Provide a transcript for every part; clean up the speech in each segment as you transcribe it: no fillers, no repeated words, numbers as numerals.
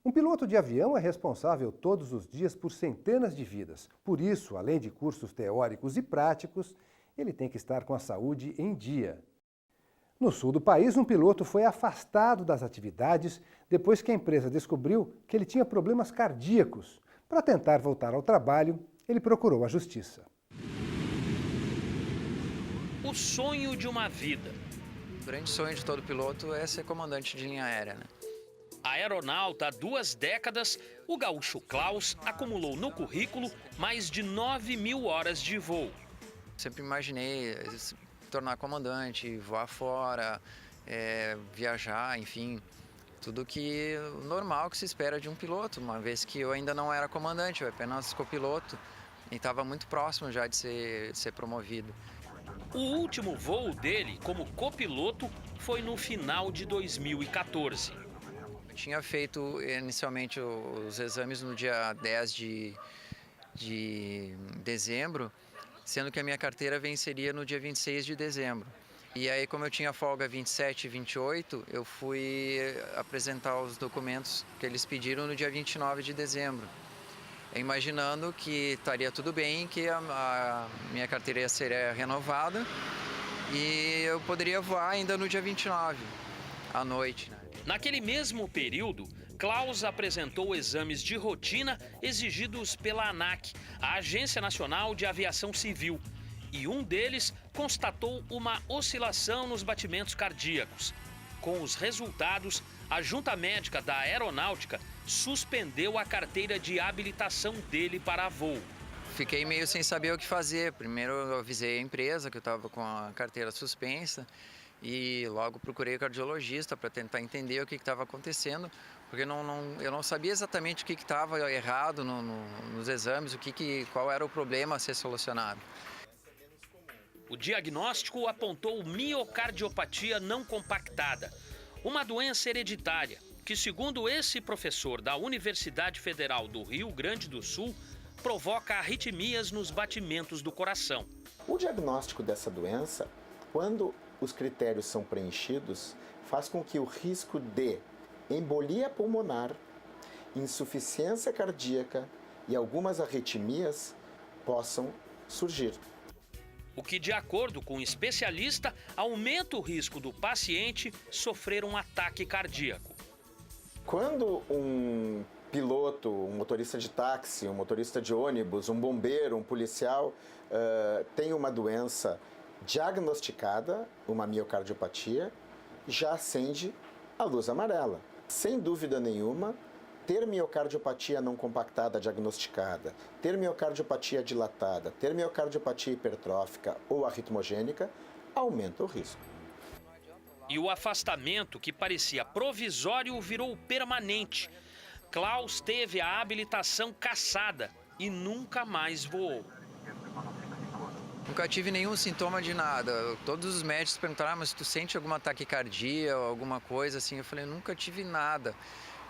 Um piloto de avião é responsável todos os dias por centenas de vidas. Por isso, além de cursos teóricos e práticos, ele tem que estar com a saúde em dia. No sul do país, um piloto foi afastado das atividades depois que a empresa descobriu que ele tinha problemas cardíacos. Para tentar voltar ao trabalho, ele procurou a justiça. O sonho de uma vida. O grande sonho de todo piloto é ser comandante de linha aérea, né? Aeronauta há 2 décadas, o gaúcho Klaus acumulou no currículo mais de 9.000 horas de voo. Sempre imaginei se tornar comandante, voar fora, viajar, enfim, tudo que normal que se espera de um piloto, uma vez que eu ainda não era comandante, eu apenas copiloto e estava muito próximo já de ser promovido. O último voo dele como copiloto foi no final de 2014. Eu tinha feito inicialmente os exames no dia 10 de dezembro, sendo que a minha carteira venceria no dia 26 de dezembro. E aí, como eu tinha folga 27 e 28, eu fui apresentar os documentos que eles pediram no dia 29 de dezembro. Imaginando que estaria tudo bem, que a minha carteira ia ser renovada e eu poderia voar ainda no dia 29, à noite. Naquele mesmo período, Klaus apresentou exames de rotina exigidos pela ANAC, a Agência Nacional de Aviação Civil, e um deles constatou uma oscilação nos batimentos cardíacos. Com os resultados, a Junta Médica da Aeronáutica suspendeu a carteira de habilitação dele para voo. Fiquei meio sem saber o que fazer. Primeiro eu avisei a empresa que eu estava com a carteira suspensa e logo procurei o cardiologista para tentar entender o que estava acontecendo, porque eu não sabia exatamente o que estava errado nos exames, qual era o problema a ser solucionado. O diagnóstico apontou miocardiopatia não compactada, uma doença hereditária que, segundo esse professor da Universidade Federal do Rio Grande do Sul, provoca arritmias nos batimentos do coração. O diagnóstico dessa doença, quando os critérios são preenchidos, faz com que o risco de embolia pulmonar, insuficiência cardíaca e algumas arritmias possam surgir. O que, de acordo com um especialista, aumenta o risco do paciente sofrer um ataque cardíaco. Quando um piloto, um motorista de táxi, um motorista de ônibus, um bombeiro, um policial tem uma doença diagnosticada, uma miocardiopatia, já acende a luz amarela. Sem dúvida nenhuma, ter miocardiopatia não compactada diagnosticada, ter miocardiopatia dilatada, ter miocardiopatia hipertrófica ou arritmogênica, aumenta o risco. E o afastamento, que parecia provisório, virou permanente. Klaus teve a habilitação cassada e nunca mais voou. Nunca tive nenhum sintoma de nada. Todos os médicos perguntaram, mas tu sente alguma taquicardia ou alguma coisa assim? Eu falei, nunca tive nada.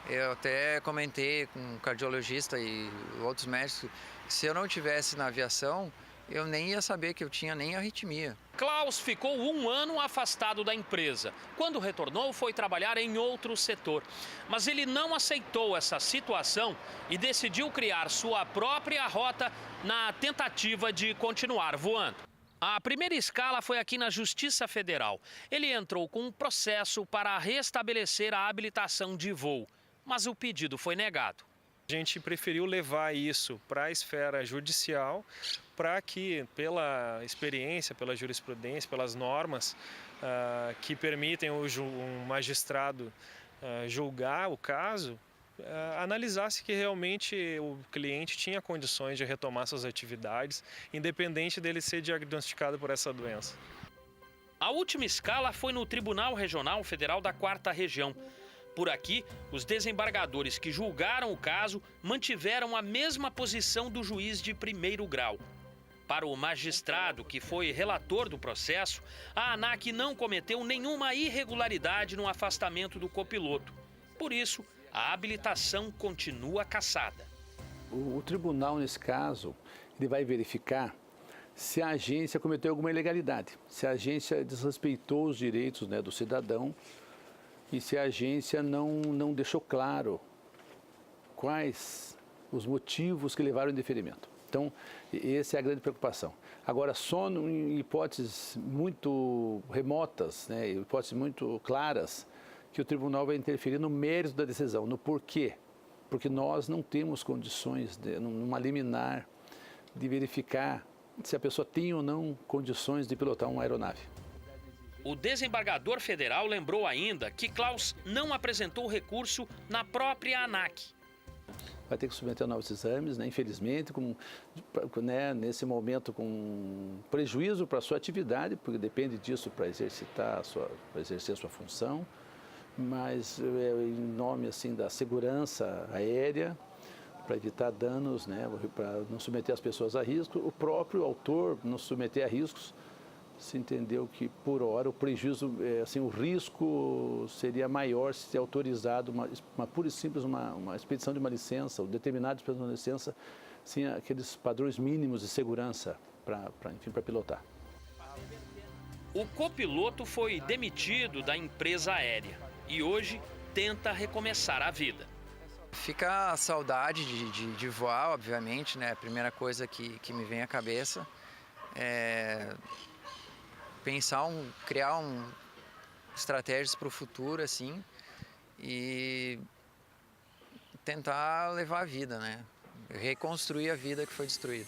Eu até comentei com um cardiologista e outros médicos que se eu não tivesse na aviação, eu nem ia saber que eu tinha nem arritmia. Klaus ficou 1 ano afastado da empresa. Quando retornou, foi trabalhar em outro setor. Mas ele não aceitou essa situação e decidiu criar sua própria rota na tentativa de continuar voando. A primeira escala foi aqui na Justiça Federal. Ele entrou com um processo para restabelecer a habilitação de voo, mas o pedido foi negado. A gente preferiu levar isso para a esfera judicial, para que, pela experiência, pela jurisprudência, pelas normas que permitem um magistrado julgar o caso, analisasse que realmente o cliente tinha condições de retomar suas atividades, independente dele ser diagnosticado por essa doença. A última escala foi no Tribunal Regional Federal da 4ª Região. Por aqui, os desembargadores que julgaram o caso mantiveram a mesma posição do juiz de 1º grau. Para o magistrado, que foi relator do processo, a ANAC não cometeu nenhuma irregularidade no afastamento do copiloto. Por isso, a habilitação continua cassada. O tribunal, nesse caso, ele vai verificar se a agência cometeu alguma ilegalidade, se a agência desrespeitou os direitos, do cidadão, e se a agência não deixou claro quais os motivos que levaram ao indeferimento. Então, essa é a grande preocupação. Agora, só em hipóteses muito remotas, né, hipóteses muito claras, que o tribunal vai interferir no mérito da decisão, no porquê. Porque nós não temos condições, numa liminar, de verificar se a pessoa tem ou não condições de pilotar uma aeronave. O desembargador federal lembrou ainda que Klaus não apresentou recurso na própria ANAC. Vai ter que submeter novos exames, né? Infelizmente, nesse momento com prejuízo para a sua atividade, porque depende disso para exercer a sua função, mas em nome assim, da segurança aérea, para evitar danos, né? Para não submeter as pessoas a risco, o próprio autor não submeter a riscos, se entendeu que, por hora, o prejuízo, assim, o risco seria maior se autorizado uma pura e simples uma expedição de uma licença, ou determinada expedição de uma licença, sem aqueles padrões mínimos de segurança para pilotar. O copiloto foi demitido da empresa aérea e hoje tenta recomeçar a vida. Fica a saudade de voar, obviamente, né? A primeira coisa que me vem à cabeça é criar estratégias para o futuro, assim, e tentar levar a vida, né? Reconstruir a vida que foi destruída.